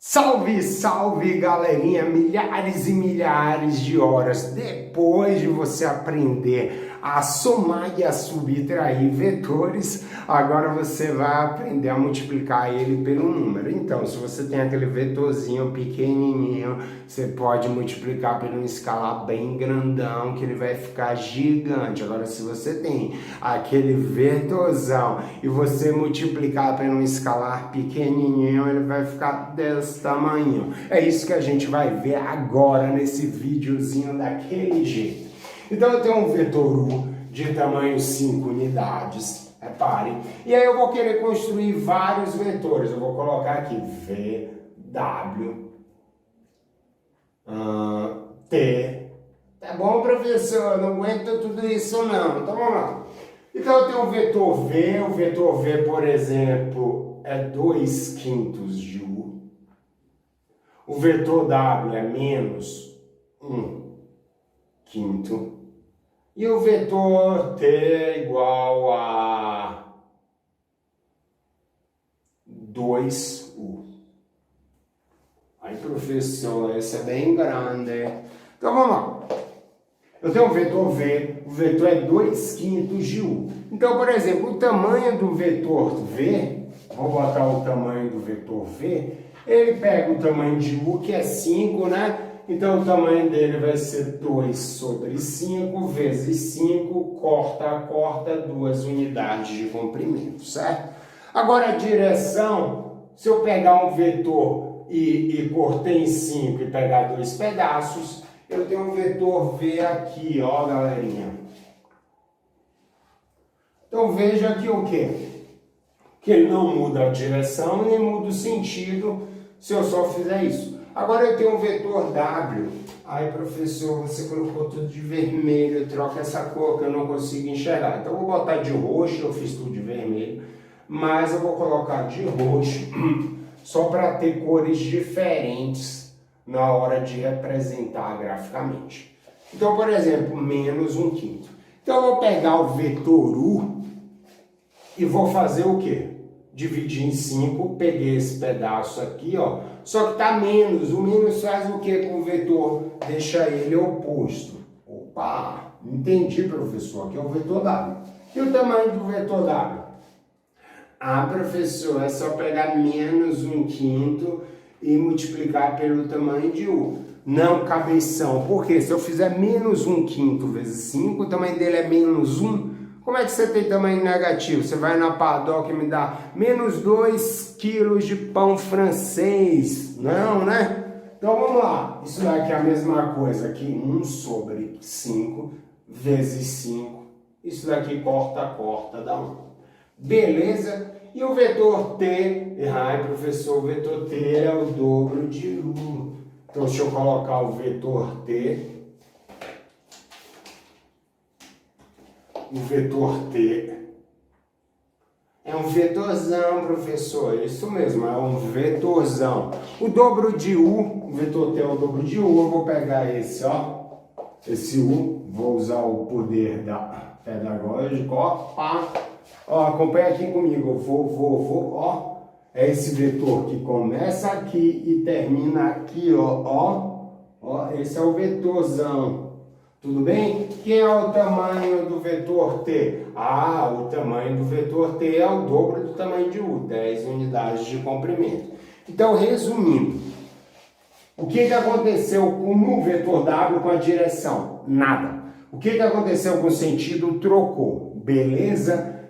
Salve, salve, galerinha! Milhares e milhares de horas depois de você aprender a somar e a subtrair vetores, agora você vai aprender a multiplicar ele pelo número. Então, se você tem aquele vetorzinho pequenininho, você pode multiplicar por um escalar bem grandão, que ele vai ficar gigante. Agora, se você tem aquele vetorzão e você multiplicar por um escalar pequenininho, ele vai ficar desse tamanho. É isso que a gente vai ver agora nesse videozinho daquele jeito. Então eu tenho um vetor U de tamanho 5 unidades, reparem, e aí eu vou querer construir vários vetores. Eu vou colocar aqui VW, T. Tá bom, professor? Eu não aguento tudo isso não. Então vamos lá. Então eu tenho um vetor V, o vetor V, por exemplo, é 2/5 de U. O vetor W é menos 1/5. E o vetor T é igual a 2U. Aí, professor, esse é bem grande. Então, vamos lá. Eu tenho um vetor V, o vetor é 2/5 de U. Então, por exemplo, o tamanho do vetor V, vou botar o tamanho do vetor V, ele pega o tamanho de U, que é 5, né? Então, o tamanho dele vai ser 2/5 vezes 5, corta, 2 unidades de comprimento, certo? Agora, a direção, se eu pegar um vetor e cortei em 5 e pegar 2 pedaços, eu tenho um vetor V aqui, ó, galerinha. Então, veja aqui o quê? Que ele não muda a direção nem muda o sentido se eu só fizer isso. Agora eu tenho um vetor W. Ai, professor, você colocou tudo de vermelho, troca essa cor que eu não consigo enxergar. Então eu vou botar de roxo, eu fiz tudo de vermelho, mas eu vou colocar de roxo só para ter cores diferentes na hora de representar graficamente. Então, por exemplo, menos 1/5. Então eu vou pegar o vetor U e vou fazer o quê? Dividir em 5, peguei esse pedaço aqui, ó, só que tá menos. O menos faz o que com o vetor? Deixa ele oposto. Opa, entendi, professor, aqui é o vetor W. E o tamanho do vetor W? Ah, professor, é só pegar menos 1/5 e multiplicar pelo tamanho de U. Não, cabeção, porque se eu fizer menos 1/5 vezes 5, o tamanho dele é menos 1. Como é que você tem tamanho negativo? Você vai na padoca e me dá menos 2 quilos de pão francês. Não, né? Então vamos lá. Isso daqui é a mesma coisa aqui. 1/5 vezes 5. Isso daqui corta, dá 1. Beleza? E o vetor T? Ai, professor, o vetor T é o dobro de U. Então deixa eu colocar o vetor T. O vetor T é um vetorzão, professor, isso mesmo, é um vetorzão. O dobro de U, o vetor T é o dobro de U, eu vou pegar esse, ó, esse U, vou usar o poder da pedagógica, ó, acompanha aqui comigo, ó, é esse vetor que começa aqui e termina aqui, ó, esse é o vetorzão. Tudo bem? Quem é o tamanho do vetor T? Ah, o tamanho do vetor T é o dobro do tamanho de U, 10 unidades de comprimento. Então, resumindo, o que aconteceu no vetor W com a direção? Nada. O que aconteceu com o sentido? Trocou. Beleza?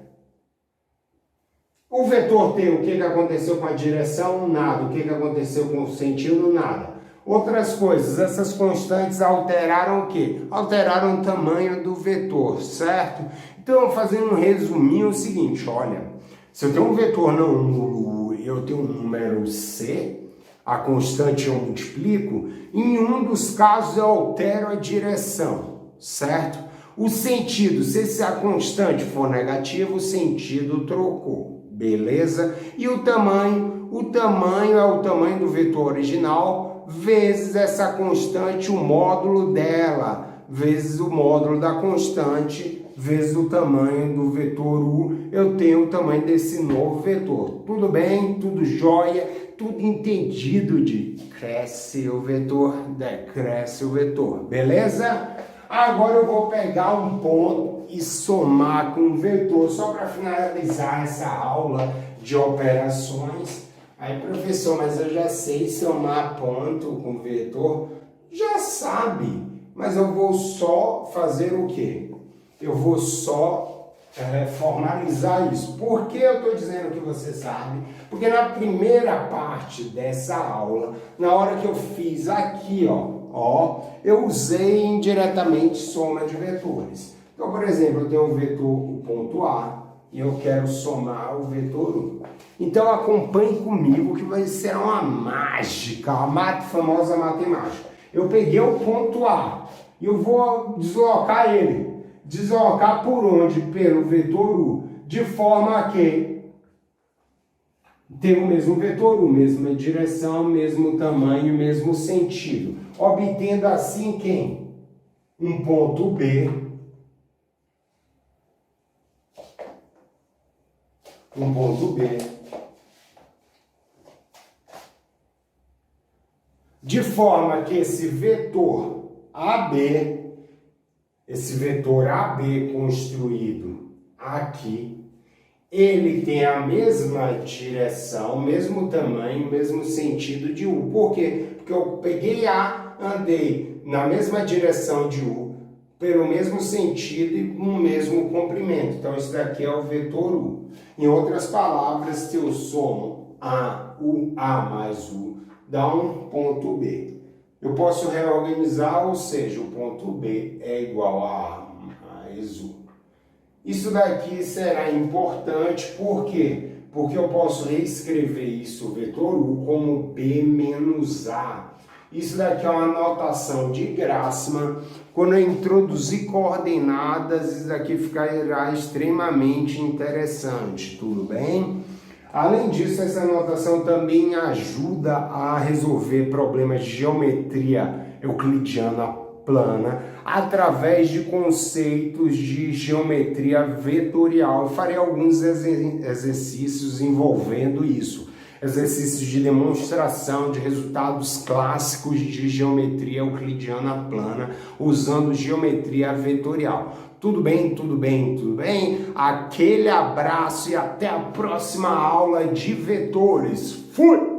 O vetor T, o que aconteceu com a direção? Nada. O que aconteceu com o sentido? Nada. Outras coisas, essas constantes alteraram o quê? Alteraram o tamanho do vetor, certo? Então, fazendo um resuminho, é o seguinte, olha, se eu tenho um vetor não nulo e eu tenho um número C, a constante eu multiplico, em um dos casos eu altero a direção, certo? O sentido, se a constante for negativa, o sentido trocou, beleza? E o tamanho é o tamanho do vetor original, vezes essa constante, o módulo dela, vezes o módulo da constante, vezes o tamanho do vetor U, eu tenho o tamanho desse novo vetor. Tudo bem? Tudo jóia? tudo entendido de cresce o vetor, decresce o vetor, beleza? Agora eu vou pegar um ponto e somar com um vetor, só para finalizar essa aula de operações. Aí, professor, mas eu já sei somar ponto com vetor. Já sabe, mas eu vou só fazer o quê? Eu vou só formalizar isso. Por que eu estou dizendo que você sabe? Porque na primeira parte dessa aula, na hora que eu fiz aqui, eu usei indiretamente soma de vetores. Então, por exemplo, eu tenho um vetor, o ponto A, e eu quero somar o vetor 1. Então, acompanhe comigo que vai ser uma mágica, a famosa matemática. Eu peguei o ponto A e eu vou deslocar ele. Deslocar por onde? Pelo vetor U, de forma que tem o mesmo vetor U, mesma direção, mesmo tamanho, mesmo sentido. Obtendo assim quem? Um ponto B, de forma que esse vetor AB construído aqui, ele tem a mesma direção, mesmo tamanho, mesmo sentido de U. Por quê? Porque eu peguei A, andei na mesma direção de U, pelo mesmo sentido e com o mesmo comprimento. Então, isso daqui é o vetor U. Em outras palavras, se eu somo A mais U, dá um ponto B. Eu posso reorganizar, ou seja, o ponto B é igual a mais U. Isso daqui será importante, por quê? Porque eu posso reescrever isso, o vetor U, como B menos A. Isso daqui é uma notação de Grassmann. Quando eu introduzir coordenadas, isso daqui ficará extremamente interessante, tudo bem? Além disso, essa notação também ajuda a resolver problemas de geometria euclidiana plana através de conceitos de geometria vetorial. Eu farei alguns exercícios envolvendo isso. Exercícios de demonstração de resultados clássicos de geometria euclidiana plana usando geometria vetorial. Tudo bem, tudo bem, tudo bem? Aquele abraço e até a próxima aula de vetores. Fui!